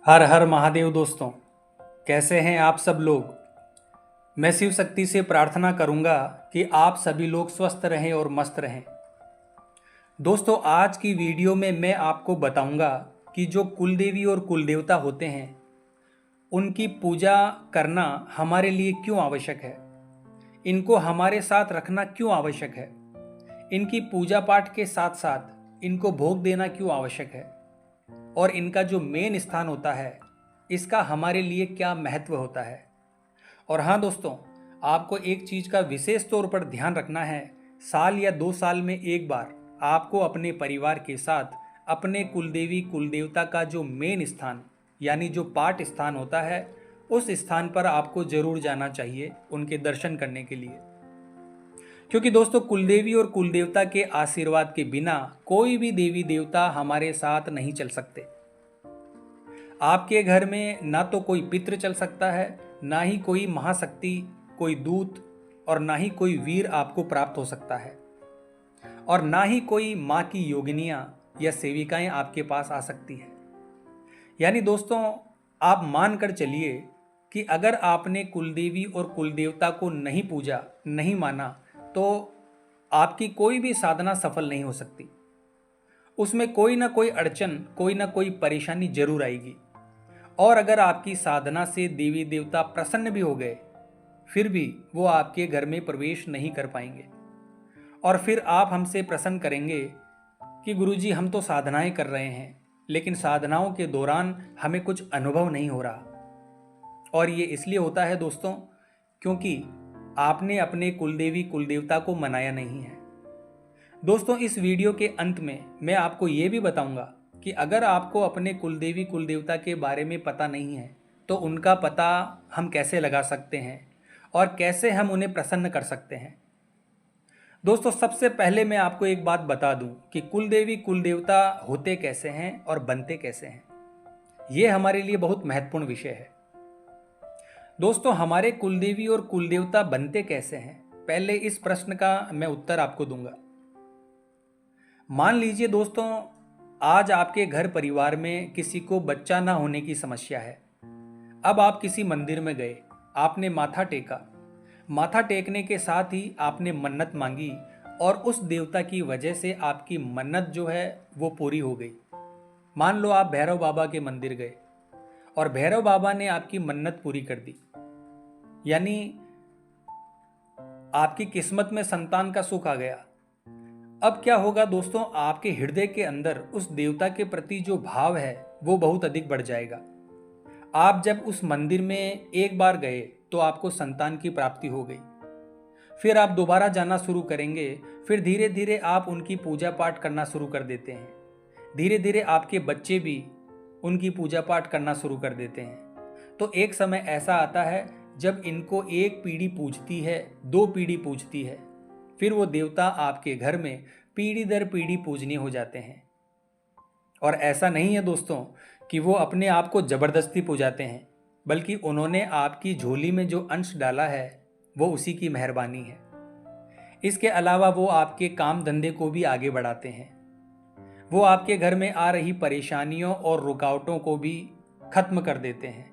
हर हर महादेव दोस्तों, कैसे हैं आप सब लोग। मैं शिव शक्ति से प्रार्थना करूंगा कि आप सभी लोग स्वस्थ रहें और मस्त रहें। दोस्तों, आज की वीडियो में मैं आपको बताऊंगा कि जो कुलदेवी और कुलदेवता होते हैं उनकी पूजा करना हमारे लिए क्यों आवश्यक है, इनको हमारे साथ रखना क्यों आवश्यक है, इनकी पूजा पाठ के साथ साथ इनको भोग देना क्यों आवश्यक है और इनका जो मेन स्थान होता है इसका हमारे लिए क्या महत्व होता है। और हाँ दोस्तों, आपको एक चीज़ का विशेष तौर पर ध्यान रखना है। साल या 2 साल में एक बार आपको अपने परिवार के साथ अपने कुलदेवी कुलदेवता का जो मेन स्थान यानी जो पाठ स्थान होता है उस स्थान पर आपको जरूर जाना चाहिए उनके दर्शन करने के लिए। क्योंकि दोस्तों, कुलदेवी और कुलदेवता के आशीर्वाद के बिना कोई भी देवी देवता हमारे साथ नहीं चल सकते। आपके घर में ना तो कोई पितृ चल सकता है, ना ही कोई महाशक्ति, कोई दूत और ना ही कोई वीर आपको प्राप्त हो सकता है, और ना ही कोई माँ की योगिनियाँ या सेविकाएं आपके पास आ सकती है। यानी दोस्तों, आप मान कर चलिए कि अगर आपने कुलदेवी और कुलदेवता को नहीं पूजा, नहीं माना, तो आपकी कोई भी साधना सफल नहीं हो सकती। उसमें कोई ना कोई अड़चन, कोई ना कोई परेशानी जरूर आएगी। और अगर आपकी साधना से देवी देवता प्रसन्न भी हो गए, फिर भी वो आपके घर में प्रवेश नहीं कर पाएंगे। और फिर आप हमसे प्रश्न करेंगे कि गुरुजी, हम तो साधनाएं कर रहे हैं लेकिन साधनाओं के दौरान हमें कुछ अनुभव नहीं हो रहा। और ये इसलिए होता है दोस्तों, क्योंकि आपने अपने कुलदेवी कुलदेवता को मनाया नहीं है। दोस्तों, इस वीडियो के अंत में मैं आपको ये भी बताऊंगा कि अगर आपको अपने कुलदेवी कुलदेवता के बारे में पता नहीं है तो उनका पता हम कैसे लगा सकते हैं और कैसे हम उन्हें प्रसन्न कर सकते हैं। दोस्तों, सबसे पहले मैं आपको एक बात बता दूं कि कुलदेवी कुलदेवता होते कैसे हैं और बनते कैसे हैं। ये हमारे लिए बहुत महत्वपूर्ण विषय है। दोस्तों, हमारे कुलदेवी और कुलदेवता बनते कैसे हैं, पहले इस प्रश्न का मैं उत्तर आपको दूंगा। मान लीजिए दोस्तों, आज आपके घर परिवार में किसी को बच्चा ना होने की समस्या है। अब आप किसी मंदिर में गए, आपने माथा टेका। माथा टेकने के साथ ही आपने मन्नत मांगी और उस देवता की वजह से आपकी मन्नत जो है वो पूरी हो गई। मान लो आप भैरव बाबा के मंदिर गए और भैरव बाबा ने आपकी मन्नत पूरी कर दी, यानी आपकी किस्मत में संतान का सुख आ गया। अब क्या होगा दोस्तों, आपके हृदय के अंदर उस देवता के प्रति जो भाव है वो बहुत अधिक बढ़ जाएगा। आप जब उस मंदिर में एक बार गए तो आपको संतान की प्राप्ति हो गई। फिर आप दोबारा जाना शुरू करेंगे, फिर धीरे धीरे आप उनकी पूजा पाठ करना शुरू कर देते हैं। धीरे धीरे आपके बच्चे भी उनकी पूजा पाठ करना शुरू कर देते हैं। तो एक समय ऐसा आता है जब इनको एक पीढ़ी पूजती है, 2 पीढ़ी पूजती है, फिर वो देवता आपके घर में पीढ़ी दर पीढ़ी पूजनीय हो जाते हैं। और ऐसा नहीं है दोस्तों कि वो अपने आप को जबरदस्ती पूजाते हैं, बल्कि उन्होंने आपकी झोली में जो अंश डाला है वो उसी की मेहरबानी है। इसके अलावा वो आपके काम धंधे को भी आगे बढ़ाते हैं। वो आपके घर में आ रही परेशानियों और रुकावटों को भी खत्म कर देते हैं।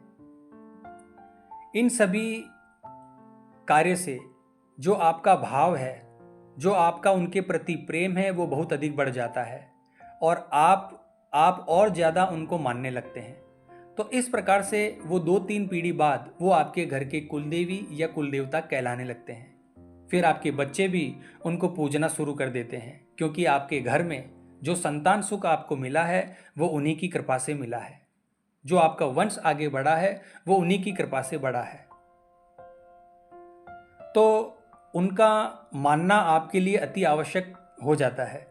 इन सभी कार्य से जो आपका भाव है, जो आपका उनके प्रति प्रेम है, वो बहुत अधिक बढ़ जाता है और आप और ज़्यादा उनको मानने लगते हैं। तो इस प्रकार से वो 2-3 पीढ़ी बाद वो आपके घर के कुलदेवी या कुलदेवता कहलाने लगते हैं। फिर आपके बच्चे भी उनको पूजना शुरू कर देते हैं, क्योंकि आपके घर में जो संतान सुख आपको मिला है वो उन्हीं की कृपा से मिला है। जो आपका वंश आगे बढ़ा है वो उन्हीं की कृपा से बढ़ा है। तो उनका मानना आपके लिए अति आवश्यक हो जाता है।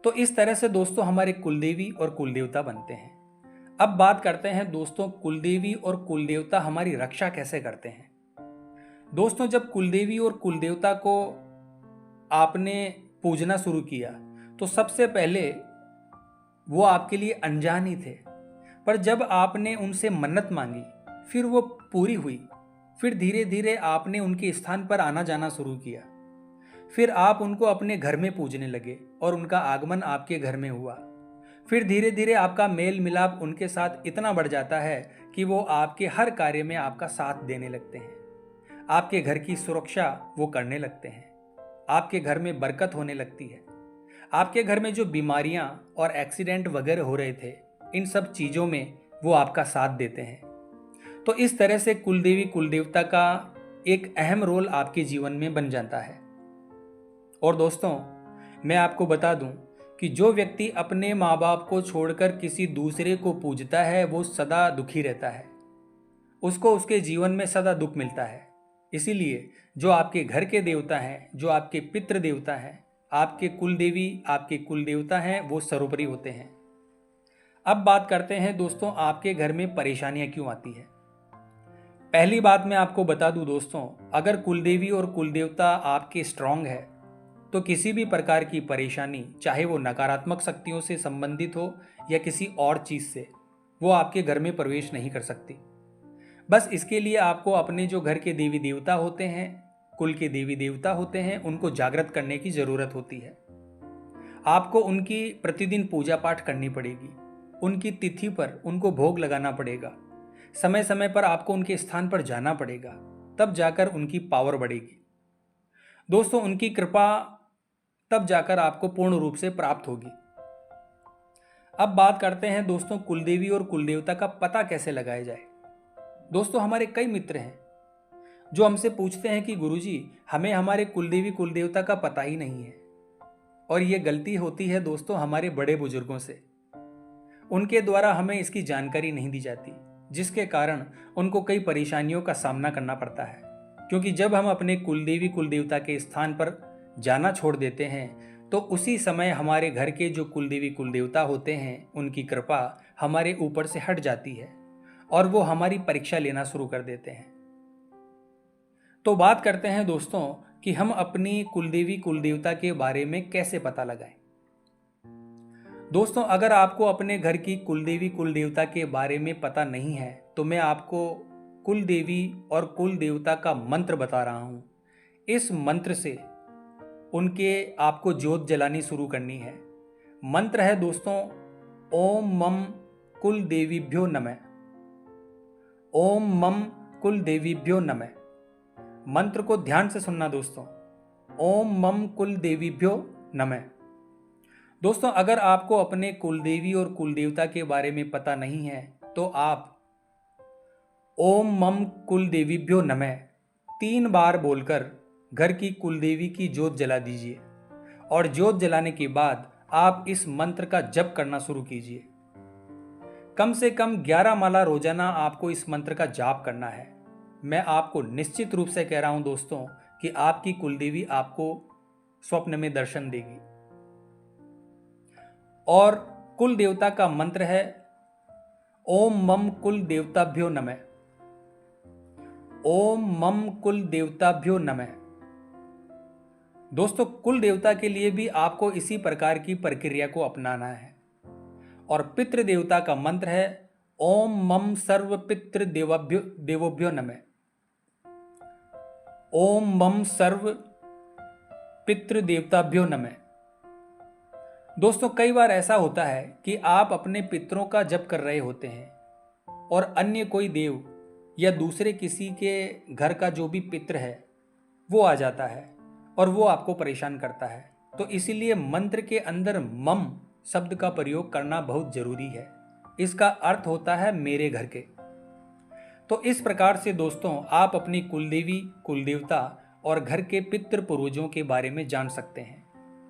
तो इस तरह से दोस्तों हमारे कुलदेवी और कुलदेवता बनते हैं। अब बात करते हैं दोस्तों, कुलदेवी और कुलदेवता हमारी रक्षा कैसे करते हैं। दोस्तों, जब कुलदेवी और कुलदेवता को आपने पूजना शुरू किया तो सबसे पहले वो आपके लिए अनजान ही थे, पर जब आपने उनसे मन्नत मांगी फिर वो पूरी हुई। फिर धीरे धीरे आपने उनके स्थान पर आना जाना शुरू किया। फिर आप उनको अपने घर में पूजने लगे और उनका आगमन आपके घर में हुआ। फिर धीरे धीरे आपका मेल मिलाप उनके साथ इतना बढ़ जाता है कि वो आपके हर कार्य में आपका साथ देने लगते हैं। आपके घर की सुरक्षा वो करने लगते हैं। आपके घर में बरकत होने लगती है। आपके घर में जो बीमारियां और एक्सीडेंट वगैरह हो रहे थे, इन सब चीज़ों में वो आपका साथ देते हैं। तो इस तरह से कुलदेवी कुलदेवता का एक अहम रोल आपके जीवन में बन जाता है। और दोस्तों, मैं आपको बता दूं कि जो व्यक्ति अपने माँ बाप को छोड़कर किसी दूसरे को पूजता है वो सदा दुखी रहता है। उसको उसके जीवन में सदा दुख मिलता है। इसीलिए जो आपके घर के देवता हैं, जो आपके पितृ देवता हैं, आपके कुलदेवी, आपके कुलदेवता हैं, वो सर्वोपरि होते हैं। अब बात करते हैं दोस्तों, आपके घर में परेशानियां क्यों आती है। पहली बात मैं आपको बता दूं दोस्तों, अगर कुलदेवी और कुलदेवता आपके स्ट्रांग है तो किसी भी प्रकार की परेशानी, चाहे वो नकारात्मक शक्तियों से संबंधित हो या किसी और चीज़ से, वो आपके घर में प्रवेश नहीं कर सकती। बस इसके लिए आपको अपने जो घर के देवी देवता होते हैं, कुल के देवी देवता होते हैं, उनको जागृत करने की ज़रूरत होती है। आपको उनकी प्रतिदिन पूजा पाठ करनी पड़ेगी। उनकी तिथि पर उनको भोग लगाना पड़ेगा। समय समय पर आपको उनके स्थान पर जाना पड़ेगा, तब जाकर उनकी पावर बढ़ेगी। दोस्तों, उनकी कृपा तब जाकर आपको पूर्ण रूप से प्राप्त होगी। अब बात करते हैं दोस्तों, कुलदेवी और कुलदेवता का पता कैसे लगाया जाए। दोस्तों, हमारे कई मित्र हैं जो हमसे पूछते हैं कि गुरुजी, हमें हमारे कुलदेवी कुलदेवता का पता ही नहीं है। और ये गलती होती है दोस्तों हमारे बड़े बुजुर्गों से। उनके द्वारा हमें इसकी जानकारी नहीं दी जाती, जिसके कारण उनको कई परेशानियों का सामना करना पड़ता है। क्योंकि जब हम अपने कुलदेवी कुलदेवता के स्थान पर जाना छोड़ देते हैं तो उसी समय हमारे घर के जो कुलदेवी कुलदेवता होते हैं, उनकी कृपा हमारे ऊपर से हट जाती है और वो हमारी परीक्षा लेना शुरू कर देते हैं। तो बात करते हैं दोस्तों कि हम अपनी कुलदेवी कुलदेवता के बारे में कैसे पता लगाएं। दोस्तों, अगर आपको अपने घर की कुलदेवी कुलदेवता के बारे में पता नहीं है तो मैं आपको कुलदेवी और कुलदेवता का मंत्र बता रहा हूं। इस मंत्र से उनके आपको ज्योत जलानी शुरू करनी है। मंत्र है दोस्तों, ओम मम कुलदेवीभ्यो नमः। ओम मम कुलदेवीभ्यो नमः। मंत्र को ध्यान से सुनना दोस्तों। ओम मम कुलदेवीभ्यो नमः। दोस्तों, अगर आपको अपने कुलदेवी और कुलदेवता के बारे में पता नहीं है तो आप ओम मम कुलदेवीभ्यो नमः 3 बार बोलकर घर की कुलदेवी की ज्योत जला दीजिए और ज्योत जलाने के बाद आप इस मंत्र का जप करना शुरू कीजिए। कम से कम 11 माला रोजाना आपको इस मंत्र का जाप करना है। मैं आपको निश्चित रूप से कह रहा हूं दोस्तों कि आपकी कुलदेवी आपको स्वप्न में दर्शन देगी। और कुल देवता का मंत्र है ओम मम कुल देवताभ्यो नमः। ओम मम कुल देवताभ्यो नमः। दोस्तों, कुल देवता के लिए भी आपको इसी प्रकार की प्रक्रिया को अपनाना है। और पितृ देवता का मंत्र है ओम मम सर्व पितृ देवोभ्यो नमः। ओम मम सर्व पितृ देवताभ्यो नमः। दोस्तों, कई बार ऐसा होता है कि आप अपने पितरों का जप कर रहे होते हैं और अन्य कोई देव या दूसरे किसी के घर का जो भी पितृ है वो आ जाता है और वो आपको परेशान करता है। तो इसीलिए मंत्र के अंदर मम शब्द का प्रयोग करना बहुत जरूरी है। इसका अर्थ होता है मेरे घर के। तो इस प्रकार से दोस्तों आप अपनी कुलदेवी कुलदेवता और घर के पितृ पूर्वजों के बारे में जान सकते हैं।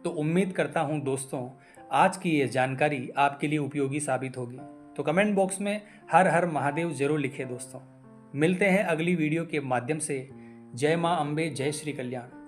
तो उम्मीद करता हूं दोस्तों आज की ये जानकारी आपके लिए उपयोगी साबित होगी। तो कमेंट बॉक्स में हर हर महादेव जरूर लिखें दोस्तों। मिलते हैं अगली वीडियो के माध्यम से। जय मां अम्बे, जय श्री कल्याण।